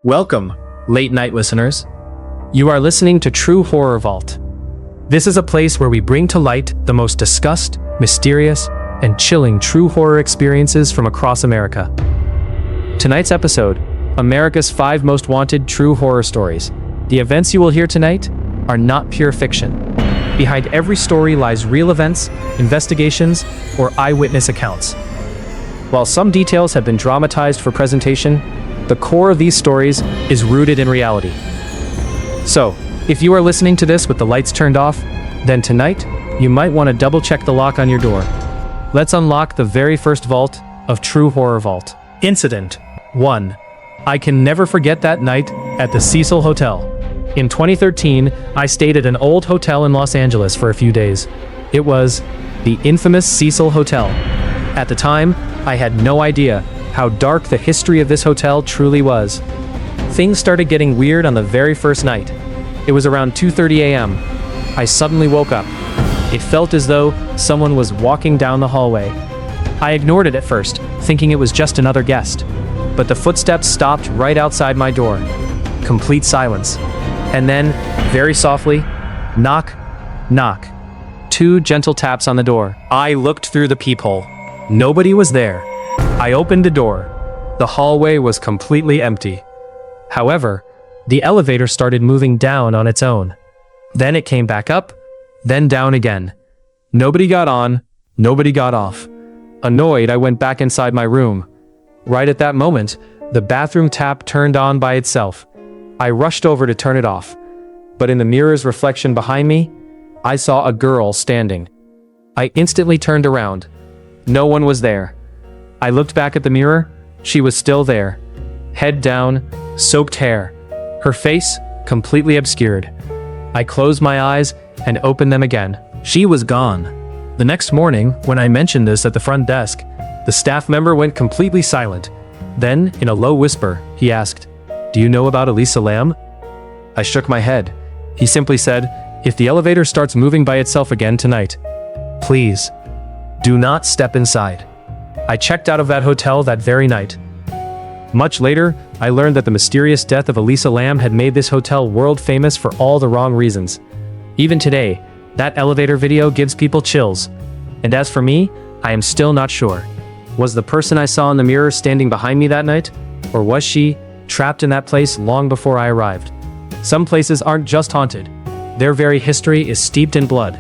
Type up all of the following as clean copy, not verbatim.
Welcome, late night listeners. You are listening to True Horror Vault. This is a place where we bring to light the most discussed, mysterious, and chilling true horror experiences from across America. Tonight's episode, America's 5 Most Wanted True Horror Stories. The events you will hear tonight are not pure fiction. Behind every story lies real events, investigations, or eyewitness accounts. While some details have been dramatized for presentation, the core of these stories is rooted in reality. So, if you are listening to this with the lights turned off, then tonight, you might want to double-check the lock on your door. Let's unlock the very first vault of True Horror Vault. Incident 1. I can never forget that night at the Cecil Hotel. In 2013, I stayed at an old hotel in Los Angeles for a few days. It was the infamous Cecil Hotel. At the time, I had no idea how dark the history of this hotel truly was. Things started getting weird on the very first night. It was around 2:30 a.m. I suddenly woke up. It felt as though someone was walking down the hallway. I ignored it at first, thinking it was just another guest. But the footsteps stopped right outside my door. Complete silence. And then, very softly, knock, knock. 2 gentle taps on the door. I looked through the peephole. Nobody was there. I opened the door. The hallway was completely empty. However, the elevator started moving down on its own. Then it came back up, then down again. Nobody got on, nobody got off. Annoyed, I went back inside my room. Right at that moment, the bathroom tap turned on by itself. I rushed over to turn it off. But in the mirror's reflection behind me, I saw a girl standing. I instantly turned around. No one was there. I looked back at the mirror. She was still there. Head down, soaked hair. Her face completely obscured. I closed my eyes and opened them again. She was gone. The next morning, when I mentioned this at the front desk, the staff member went completely silent. Then, in a low whisper, he asked, "Do you know about Elisa Lam?" I shook my head. He simply said, "If the elevator starts moving by itself again tonight, please, do not step inside." I checked out of that hotel that very night. Much later, I learned that the mysterious death of Elisa Lam had made this hotel world famous for all the wrong reasons. Even today, that elevator video gives people chills. And as for me, I am still not sure. Was the person I saw in the mirror standing behind me that night? Or was she trapped in that place long before I arrived? Some places aren't just haunted. Their very history is steeped in blood.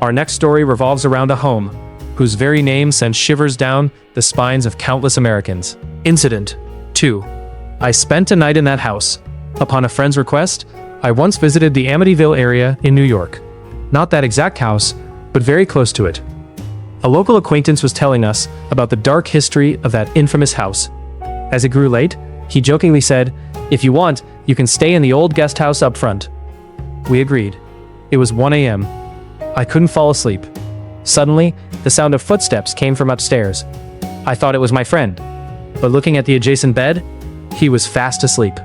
Our next story revolves around a home whose very name sends shivers down the spines of countless Americans. Incident 2. I spent a night in that house. Upon a friend's request, I once visited the Amityville area in New York. Not that exact house, but very close to it. A local acquaintance was telling us about the dark history of that infamous house. As it grew late, he jokingly said, "If you want, you can stay in the old guest house up front." We agreed. It was 1 a.m. I couldn't fall asleep. Suddenly, the sound of footsteps came from upstairs. I thought it was my friend, but looking at the adjacent bed, he was fast asleep.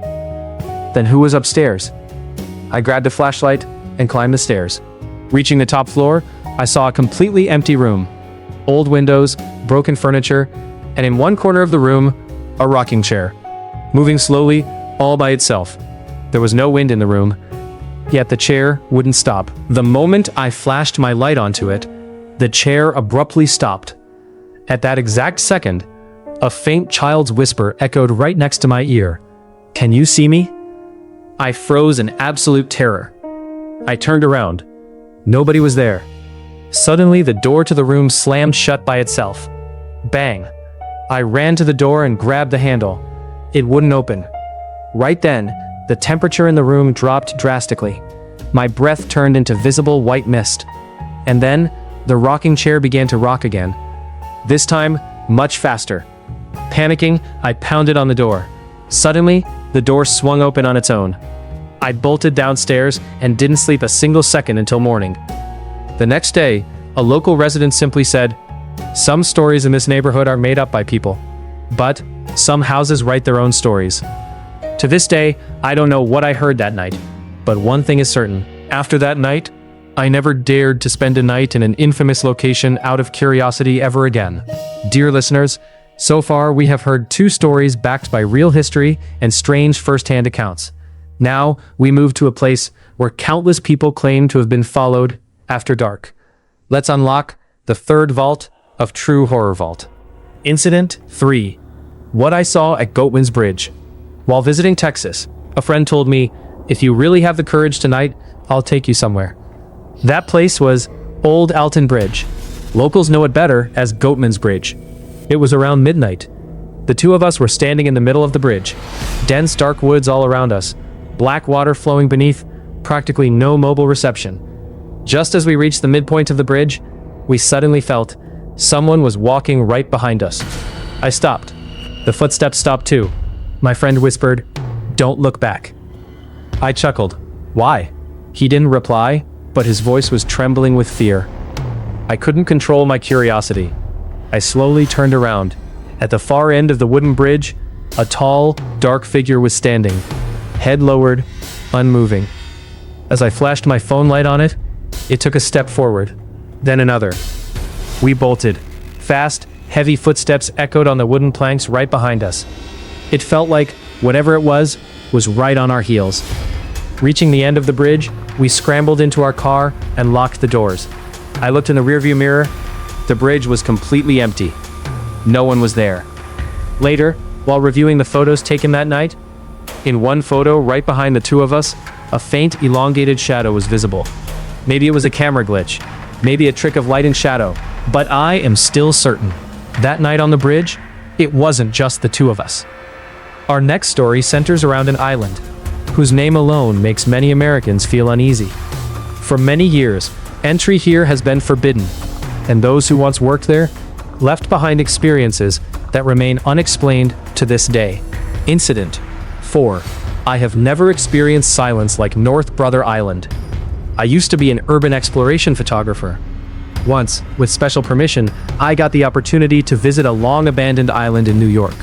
Then who was upstairs? I grabbed a flashlight and climbed the stairs. Reaching the top floor, I saw a completely empty room. Old windows, broken furniture, and in one corner of the room, a rocking chair, moving slowly, all by itself. There was no wind in the room, yet the chair wouldn't stop. The moment I flashed my light onto it, the chair abruptly stopped. At that exact second, a faint child's whisper echoed right next to my ear. "Can you see me?" I froze in absolute terror. I turned around. Nobody was there. Suddenly, the door to the room slammed shut by itself. Bang! I ran to the door and grabbed the handle. It wouldn't open. Right then, the temperature in the room dropped drastically. My breath turned into visible white mist. And then, the rocking chair began to rock again. This time, much faster. Panicking, I pounded on the door. Suddenly, the door swung open on its own. I bolted downstairs and didn't sleep a single second until morning. The next day, a local resident simply said, "Some stories in this neighborhood are made up by people, but some houses write their own stories." To this day, I don't know what I heard that night, but one thing is certain. After that night, I never dared to spend a night in an infamous location out of curiosity ever again. Dear listeners, So far, we have heard 2 stories backed by real history and strange first-hand accounts. Now, we move to a place where countless people claim to have been followed after dark. Let's unlock the 3rd vault of True Horror Vault. Incident 3. What I saw at Goatman's Bridge. While visiting Texas, a friend told me, "If you really have the courage tonight, I'll take you somewhere." That place was Old Alton Bridge. Locals know it better as Goatman's Bridge. It was around midnight. The 2 of us were standing in the middle of the bridge. Dense dark woods all around us. Black water flowing beneath, practically no mobile reception. Just as we reached the midpoint of the bridge, we suddenly felt someone was walking right behind us. I stopped. The footsteps stopped too. My friend whispered, "Don't look back." I chuckled. "Why?" He didn't reply, but his voice was trembling with fear. I couldn't control my curiosity. I slowly turned around. At the far end of the wooden bridge, a tall, dark figure was standing, head lowered, unmoving. As I flashed my phone light on it, it took a step forward, then another. We bolted. Fast, heavy footsteps echoed on the wooden planks right behind us. It felt like whatever it was right on our heels. Reaching the end of the bridge, we scrambled into our car and locked the doors. I looked in the rearview mirror. The bridge was completely empty. No one was there. Later, while reviewing the photos taken that night, in one photo right behind the 2 of us, a faint, elongated shadow was visible. Maybe it was a camera glitch, maybe a trick of light and shadow, but I am still certain. That night on the bridge, it wasn't just the 2 of us. Our next story centers around an island, whose name alone makes many Americans feel uneasy. For many years, entry here has been forbidden, and those who once worked there left behind experiences that remain unexplained to this day. Incident 4. I have never experienced silence like North Brother Island. I used to be an urban exploration photographer. Once, with special permission, I got the opportunity to visit a long-abandoned island in New York.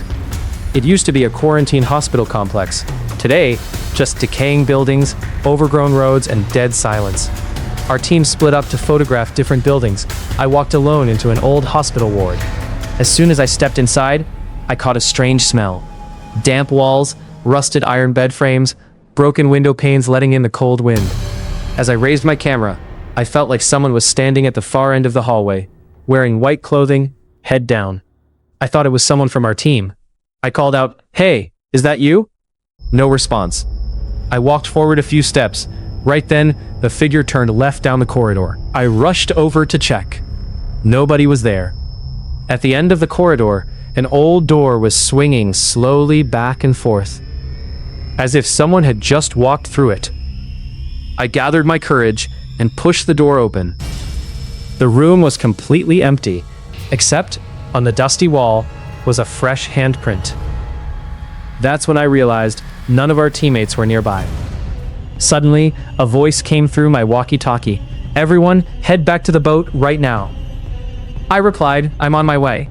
It used to be a quarantine hospital complex. Today, just decaying buildings, overgrown roads, and dead silence. Our team split up to photograph different buildings. I walked alone into an old hospital ward. As soon as I stepped inside, I caught a strange smell. Damp walls, rusted iron bed frames, broken window panes letting in the cold wind. As I raised my camera, I felt like someone was standing at the far end of the hallway, wearing white clothing, head down. I thought it was someone from our team. I called out, "Hey, is that you?" No response. I walked forward a few steps. Right then, the figure turned left down the corridor. I rushed over to check. Nobody was there. At the end of the corridor, an old door was swinging slowly back and forth, as if someone had just walked through it. I gathered my courage and pushed the door open. The room was completely empty, except on the dusty wall was a fresh handprint. That's when I realized none of our teammates were nearby. Suddenly, a voice came through my walkie-talkie. "Everyone, head back to the boat right now." I replied, "I'm on my way."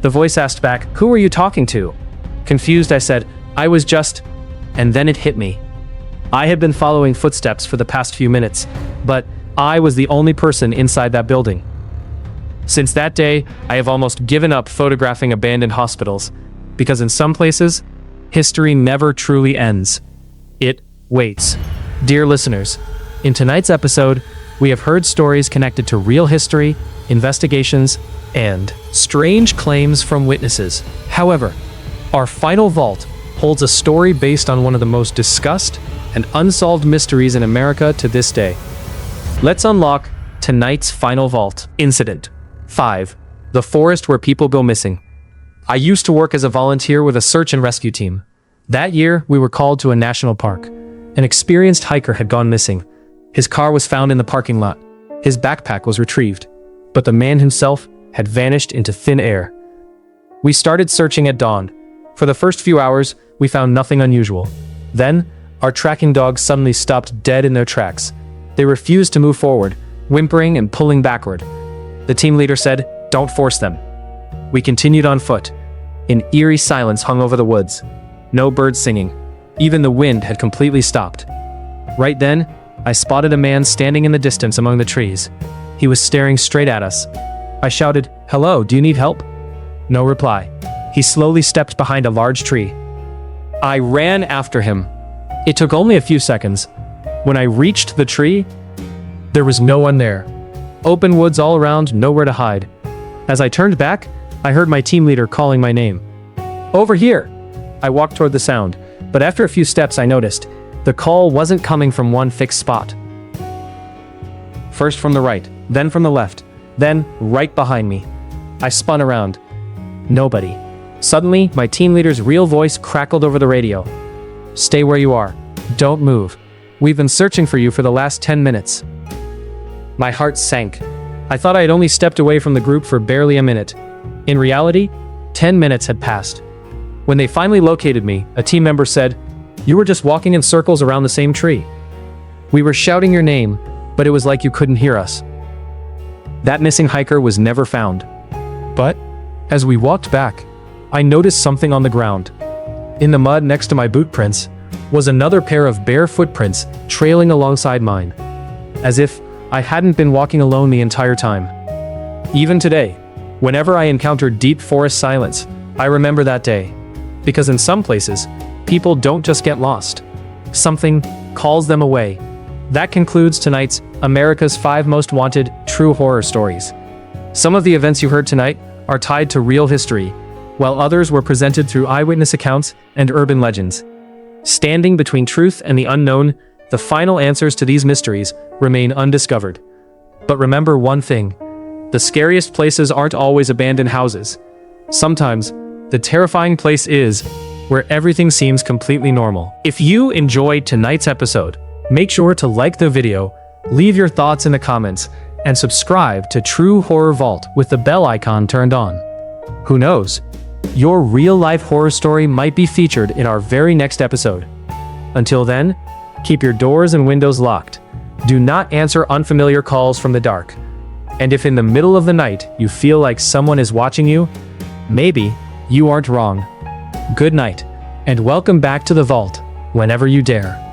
The voice asked back, "Who are you talking to?" Confused, I said, "I was just..." And then it hit me. I had been following footsteps for the past few minutes, but I was the only person inside that building. Since that day, I have almost given up photographing abandoned hospitals, because in some places, history never truly ends. It waits. Dear listeners, in tonight's episode, we have heard stories connected to real history, investigations, and strange claims from witnesses. However, our final vault holds a story based on one of the most discussed and unsolved mysteries in America to this day. Let's unlock tonight's final vault. Incident 5. The forest where people go missing. I used to work as a volunteer with a search and rescue team. That year, we were called to a national park. An experienced hiker had gone missing. His car was found in the parking lot. His backpack was retrieved, but the man himself had vanished into thin air. We started searching at dawn. For the first few hours, we found nothing unusual. Then, our tracking dogs suddenly stopped dead in their tracks. They refused to move forward, whimpering and pulling backward. The team leader said, "Don't force them." We continued on foot. An eerie silence hung over the woods. No birds singing. Even the wind had completely stopped. Right then, I spotted a man standing in the distance among the trees. He was staring straight at us. I shouted, "Hello, do you need help?" No reply. He slowly stepped behind a large tree. I ran after him. It took only a few seconds. When I reached the tree, there was no one there. Open woods all around, nowhere to hide. As I turned back, I heard my team leader calling my name. Over here! I walked toward the sound, but after a few steps I noticed the call wasn't coming from one fixed spot. First from the right, then from the left, then right behind me. I spun around. Nobody. Suddenly, my team leader's real voice crackled over the radio. Stay where you are. Don't move. We've been searching for you for the last 10 minutes. My heart sank. I thought I had only stepped away from the group for barely a minute. In reality, 10 minutes had passed. When they finally located me, a team member said, "You were just walking in circles around the same tree. We were shouting your name, but it was like you couldn't hear us." That missing hiker was never found. But, as we walked back, I noticed something on the ground. In the mud next to my boot prints was another pair of bare footprints trailing alongside mine, as if I hadn't been walking alone the entire time. Even today, whenever I encounter deep forest silence, I remember that day. Because in some places, people don't just get lost. Something calls them away. That concludes tonight's America's 5 Most Wanted True Horror Stories. Some of the events you heard tonight are tied to real history, while others were presented through eyewitness accounts and urban legends. Standing between truth and the unknown, the final answers to these mysteries remain undiscovered. But remember one thing: the scariest places aren't always abandoned houses. Sometimes, the terrifying place is where everything seems completely normal. If you enjoyed tonight's episode, make sure to like the video, leave your thoughts in the comments, and subscribe to True Horror Vault with the bell icon turned on. Who knows? Your real-life horror story might be featured in our very next episode. Until then, keep your doors and windows locked. Do not answer unfamiliar calls from the dark. And if in the middle of the night you feel like someone is watching you, maybe you aren't wrong. Good night, and welcome back to the vault whenever you dare.